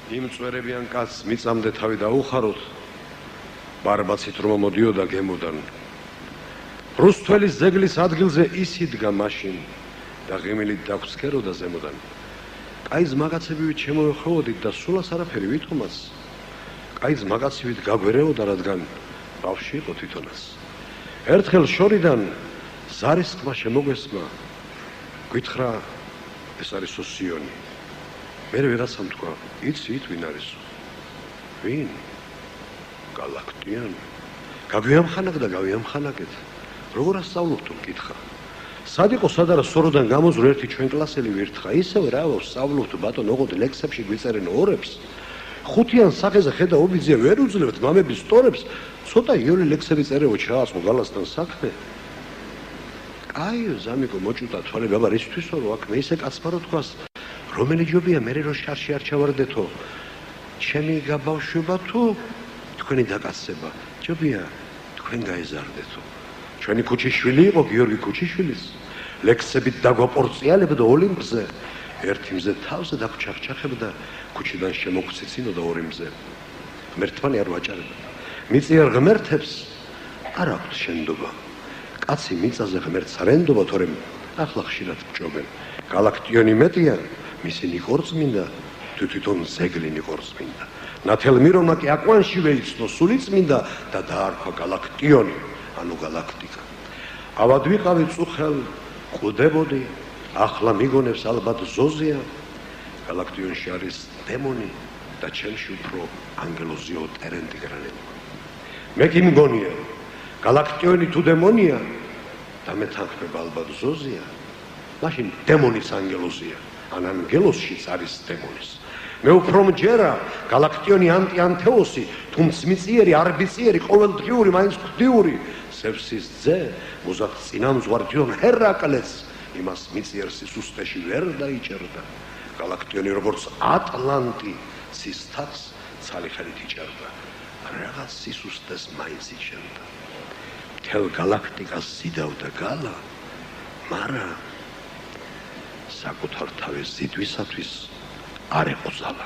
იმ წვერებიან კაცს მიწამდე თავი დაუხაროთ, ბარბაცით რომ მოდიოდა გემოდან. რუსთველის ზეგლის ადგილზე ის იდგა მაშინ და ღიმილით დაგვსქეროდა ზემოდან. კაი ზმაგაცებივით შემოეხოვოდით და სულას არაფერი ვითომაც. კაი ზმაგაცივით გაგვერეოდა, რადგან ბავშვი იყო თვითონაც. ერთხელ შორიდან ზარის თქმა შემოგვესმა, გითხრა ეს არისო სიონი. მე ვერაცამ თქვა, იცით ვინ არისო? ვინ? გალაქტიანი. გაგვიამხანაგ და გავიამხანაგეთ. როგორ ასწავლობთ მკითხა? სად იყო სად არა სოროდან გამოზრო ერთი ჩვენ კლასელი ვირთხა, ისევე რა ვსწავლობთ ბატონ ოღონდ ლექსებში გვიწერენ ორებს. ხუთიან სახეზე ხედა ობიძია ვერ უძლებთ მამების სტორებს, ცოტა იური ლექსები წერეო ჩაასხო გალასთან საქმე. კაიო ზამიკო მოჭუტა თვალე ბაბა რისთვისო რო აქ მე ისე კაცმარო თქვას, რომელი ჯობია მე რო შარში არ ჩავარდეთო, ჩემი გაბავშვება თუ თქვენი დაკაცება, ჯობია თქვენ გაეზარდეთო. ჩვენი ქუჩიშვილი იყო გიორგი ქუჩიშვილის, ლექსებით დაგვაპორწიალებდა ოლიმპზე, ერთი მზე თავზე დაგვჩახჩახებდა, ქუჩიდან შემოგვციცინოდა ორი მზე. ღმერთმანი არ ვაჭარებდა. მიწიერ ღმერთებს არ აქვთ შენდობა. კაცი მიწაზე ღმერთს არ ენდობა, თორემ ახლა ხშირად ბჭობენ. გალაქტიონი მეტია, მისი ნიკორწმინდა, თვითონ ზეგლი ნიკორწმინდა. ნათელ მირონმა კი აკვანში ვეიცნო სული წმინდა და დაარქვა გალაქტიონი, ანუ გალაქტიკა. ავად ვიყავი წუხელ, ყვდებოდი, ახლა მიგონებს ალბათ ზოზია. გალაქტიონში არის დემონი და ჩემში უფრო ანგელოზიო ტერენტი გრანები. მე კი მგონია, გალაქტიონი თუ დემონია და მე თანხმება ალბათ ზოზია, მაშინ დემონის ანგელოზია, ან ანგელოზშიც არის დემონის. მე უფრო მჯერა გალაქტიონი ანტიანთეოსი, თუმც მიწიერი, არბიციერი, ყოველდღიური, მაინც ღვთიური, ზევსის ძე, მოზარდ წინამძღვარ დიონ ჰერაკლეს, იმას მიწიერ სისუსტეში ვერ დაიჭერდა. გალაქტიონი როგორც ატლანტი სისთავს ცალი ხელით იჭერდა, რაღაც სისუსტეს მაინც იჭერდა. მთელ გალაქტიკას სიდავდა გალა, მაგრამ საკუთარ თავის ზიდვისათვის არ იყო ზალა.